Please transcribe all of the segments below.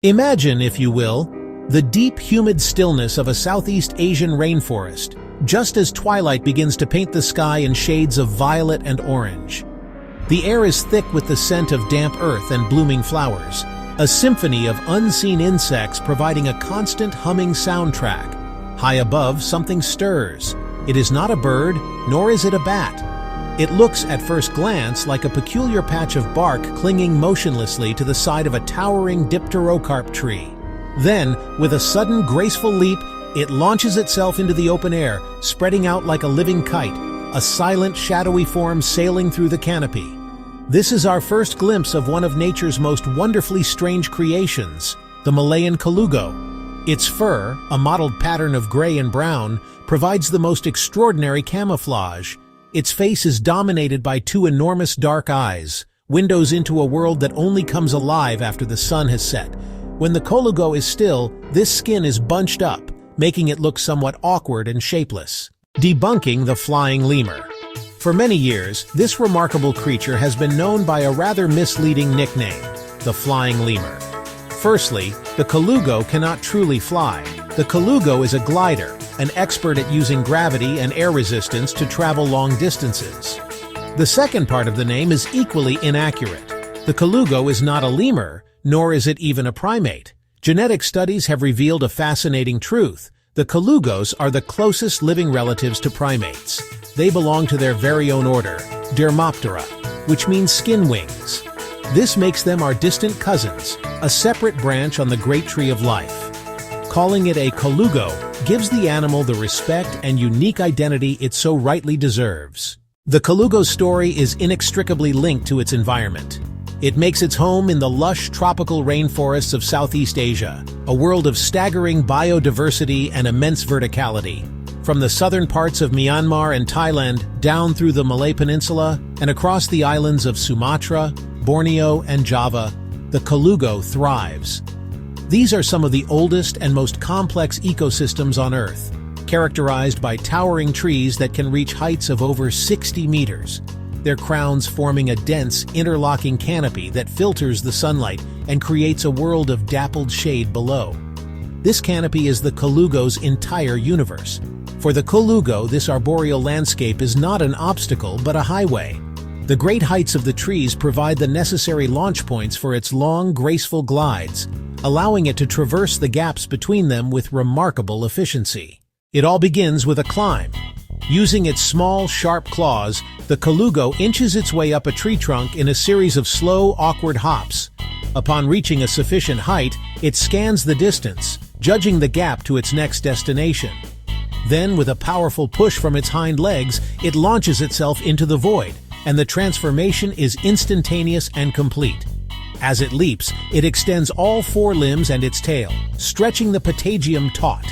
Imagine, if you will, the deep, humid stillness of a Southeast Asian rainforest, just as twilight begins to paint the sky in shades of violet and orange. The air is thick with the scent of damp earth and blooming flowers, a symphony of unseen insects providing a constant humming soundtrack. High above, something stirs. It is not a bird, nor is it a bat. It looks, at first glance, like a peculiar patch of bark clinging motionlessly to the side of a towering dipterocarp tree. Then, with a sudden, graceful leap, it launches itself into the open air, spreading out like a living kite, a silent, shadowy form sailing through the canopy. This is our first glimpse of one of nature's most wonderfully strange creations, the Malayan Colugo. Its fur, a mottled pattern of gray and brown, provides the most extraordinary camouflage. Its face is dominated by two enormous dark eyes, windows into a world that only comes alive after the sun has set. When the Colugo is still, this skin is bunched up, making it look somewhat awkward and shapeless. Debunking the flying lemur. For many years, this remarkable creature has been known by a rather misleading nickname, the flying lemur. Firstly, the Colugo cannot truly fly. The Colugo is a glider, an expert at using gravity and air resistance to travel long distances. The second part of the name is equally inaccurate. The Colugo is not a lemur, nor is it even a primate. Genetic studies have revealed a fascinating truth. The Colugos are the closest living relatives to primates. They belong to their very own order, Dermoptera, which means skin wings. This makes them our distant cousins, a separate branch on the great tree of life. Calling it a Colugo gives the animal the respect and unique identity it so rightly deserves. The Colugo's story is inextricably linked to its environment. It makes its home in the lush tropical rainforests of Southeast Asia, a world of staggering biodiversity and immense verticality. From the southern parts of Myanmar and Thailand down through the Malay Peninsula and across the islands of Sumatra, Borneo, and Java, the Colugo thrives. These are some of the oldest and most complex ecosystems on Earth, characterized by towering trees that can reach heights of over 60 meters, their crowns forming a dense, interlocking canopy that filters the sunlight and creates a world of dappled shade below. This canopy is the Colugo's entire universe. For the Colugo, this arboreal landscape is not an obstacle but a highway. The great heights of the trees provide the necessary launch points for its long, graceful glides, allowing it to traverse the gaps between them with remarkable efficiency. It all begins with a climb. Using its small, sharp claws, the Colugo inches its way up a tree trunk in a series of slow, awkward hops. Upon reaching a sufficient height, it scans the distance, judging the gap to its next destination. Then, with a powerful push from its hind legs, it launches itself into the void, and the transformation is instantaneous and complete. As it leaps, it extends all four limbs and its tail, stretching the patagium taut.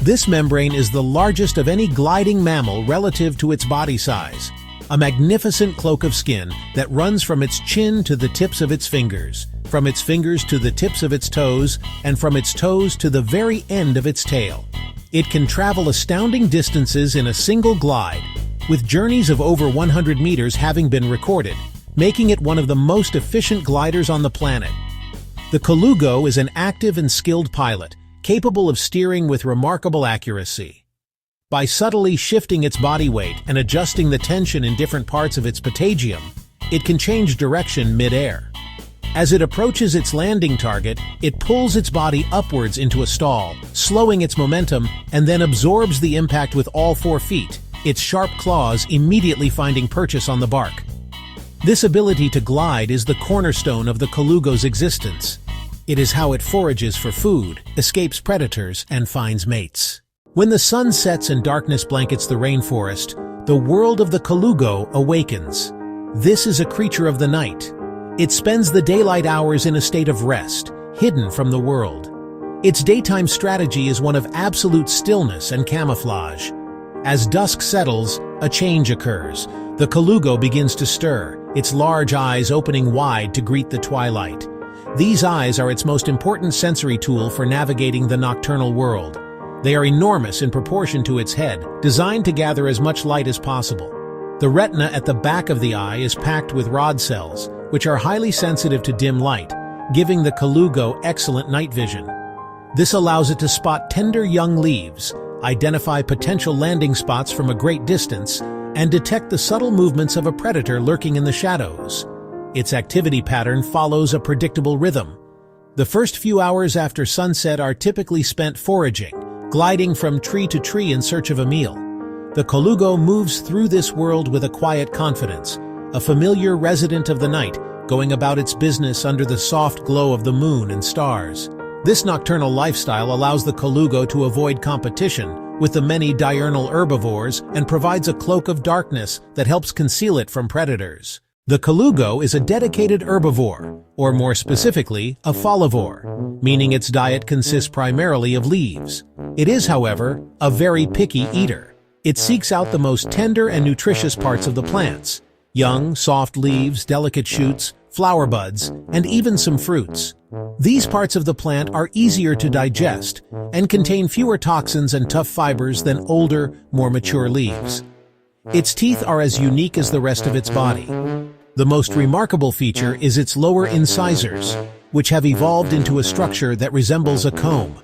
This membrane is the largest of any gliding mammal relative to its body size, a magnificent cloak of skin that runs from its chin to the tips of its fingers, from its fingers to the tips of its toes, and from its toes to the very end of its tail. It can travel astounding distances in a single glide, with journeys of over 100 meters having been recorded, making it one of the most efficient gliders on the planet. The Colugo is an active and skilled pilot, capable of steering with remarkable accuracy. By subtly shifting its body weight and adjusting the tension in different parts of its patagium, it can change direction mid-air. As it approaches its landing target, it pulls its body upwards into a stall, slowing its momentum, and then absorbs the impact with all 4 feet, its sharp claws immediately finding purchase on the bark. This ability to glide is the cornerstone of the Colugo's existence. It is how it forages for food, escapes predators, and finds mates. When the sun sets and darkness blankets the rainforest, the world of the Colugo awakens. This is a creature of the night. It spends the daylight hours in a state of rest, hidden from the world. Its daytime strategy is one of absolute stillness and camouflage. As dusk settles, a change occurs. The Colugo begins to stir, its large eyes opening wide to greet the twilight. These eyes are its most important sensory tool for navigating the nocturnal world. They are enormous in proportion to its head, designed to gather as much light as possible. The retina at the back of the eye is packed with rod cells, which are highly sensitive to dim light, giving the Colugo excellent night vision. This allows it to spot tender young leaves, identify potential landing spots from a great distance, and detect the subtle movements of a predator lurking in the shadows. Its activity pattern follows a predictable rhythm. The first few hours after sunset are typically spent foraging, gliding from tree to tree in search of a meal. The Colugo moves through this world with a quiet confidence, a familiar resident of the night, going about its business under the soft glow of the moon and stars. This nocturnal lifestyle allows the Colugo to avoid competition with the many diurnal herbivores and provides a cloak of darkness that helps conceal it from predators. The Colugo is a dedicated herbivore, or more specifically, a folivore, meaning its diet consists primarily of leaves. It is, however, a very picky eater. It seeks out the most tender and nutritious parts of the plants: young, soft leaves, delicate shoots, flower buds, and even some fruits. These parts of the plant are easier to digest and contain fewer toxins and tough fibers than older, more mature leaves. Its teeth are as unique as the rest of its body. The most remarkable feature is its lower incisors, which have evolved into a structure that resembles a comb.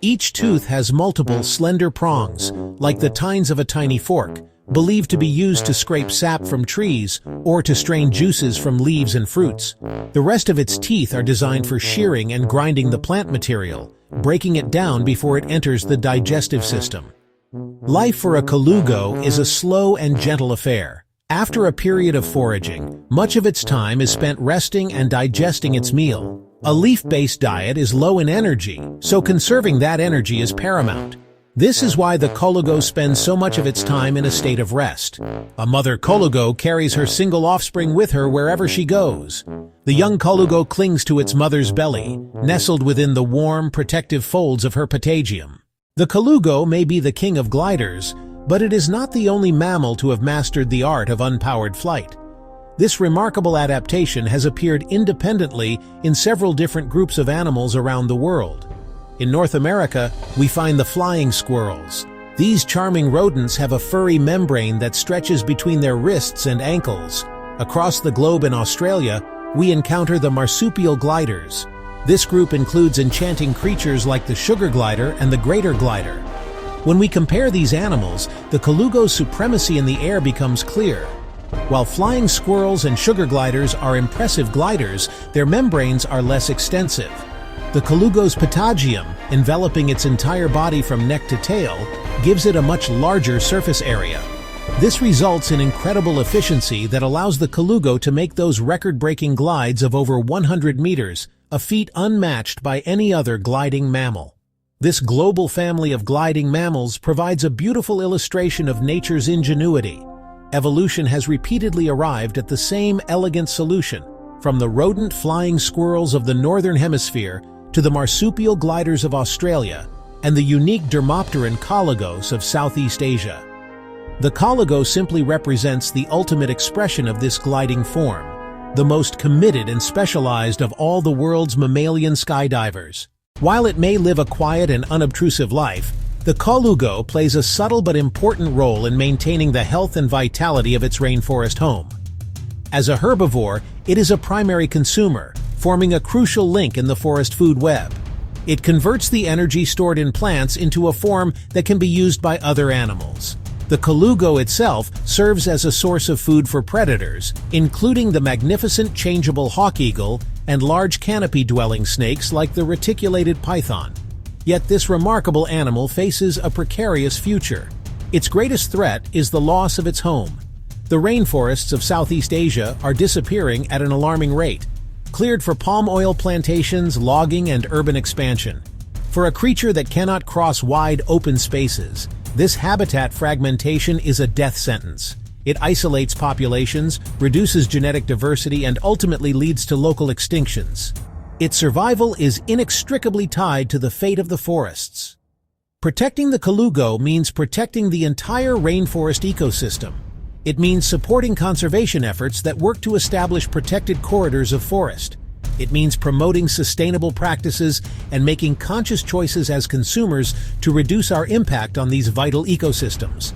Each tooth has multiple slender prongs, like the tines of a tiny fork, believed to be used to scrape sap from trees or to strain juices from leaves and fruits. The rest of its teeth are designed for shearing and grinding the plant material, breaking it down before it enters the digestive system. Life for a Colugo is a slow and gentle affair. After a period of foraging, much of its time is spent resting and digesting its meal. A leaf-based diet is low in energy, so conserving that energy is paramount. This is why the Colugo spends so much of its time in a state of rest. A mother Colugo carries her single offspring with her wherever she goes. The young Colugo clings to its mother's belly, nestled within the warm, protective folds of her patagium. The Colugo may be the king of gliders, but it is not the only mammal to have mastered the art of unpowered flight. This remarkable adaptation has appeared independently in several different groups of animals around the world. In North America, we find the flying squirrels. These charming rodents have a furry membrane that stretches between their wrists and ankles. Across the globe in Australia, we encounter the marsupial gliders. This group includes enchanting creatures like the sugar glider and the greater glider. When we compare these animals, the Colugo's supremacy in the air becomes clear. While flying squirrels and sugar gliders are impressive gliders, their membranes are less extensive. The Colugo's patagium, enveloping its entire body from neck to tail, gives it a much larger surface area. This results in incredible efficiency that allows the Colugo to make those record-breaking glides of over 100 meters, a feat unmatched by any other gliding mammal. This global family of gliding mammals provides a beautiful illustration of nature's ingenuity. Evolution has repeatedly arrived at the same elegant solution, from the rodent flying squirrels of the northern hemisphere to the marsupial gliders of Australia and the unique dermopteran Colugos of Southeast Asia. The Colugo simply represents the ultimate expression of this gliding form, the most committed and specialized of all the world's mammalian skydivers. While it may live a quiet and unobtrusive life, the Colugo plays a subtle but important role in maintaining the health and vitality of its rainforest home. As a herbivore, it is a primary consumer, forming a crucial link in the forest food web. It converts the energy stored in plants into a form that can be used by other animals. The Colugo itself serves as a source of food for predators, including the magnificent changeable hawk eagle and large canopy-dwelling snakes like the reticulated python. Yet this remarkable animal faces a precarious future. Its greatest threat is the loss of its home. The rainforests of Southeast Asia are disappearing at an alarming rate, cleared for palm oil plantations, logging, and urban expansion. For a creature that cannot cross wide open spaces, this habitat fragmentation is a death sentence. It isolates populations, reduces genetic diversity, and ultimately leads to local extinctions. Its survival is inextricably tied to the fate of the forests. Protecting the Colugo means protecting the entire rainforest ecosystem. It means supporting conservation efforts that work to establish protected corridors of forest. It means promoting sustainable practices and making conscious choices as consumers to reduce our impact on these vital ecosystems.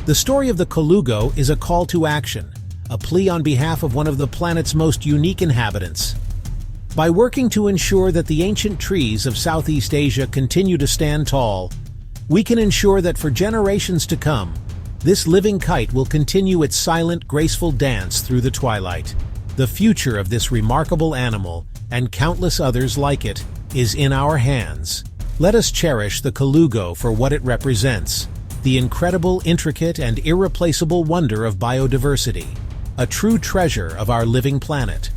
The story of the Colugo is a call to action, a plea on behalf of one of the planet's most unique inhabitants. By working to ensure that the ancient trees of Southeast Asia continue to stand tall, we can ensure that for generations to come, this living kite will continue its silent, graceful dance through the twilight. The future of this remarkable animal, and countless others like it, is in our hands. Let us cherish the Colugo for what it represents, the incredible, intricate, and irreplaceable wonder of biodiversity, a true treasure of our living planet.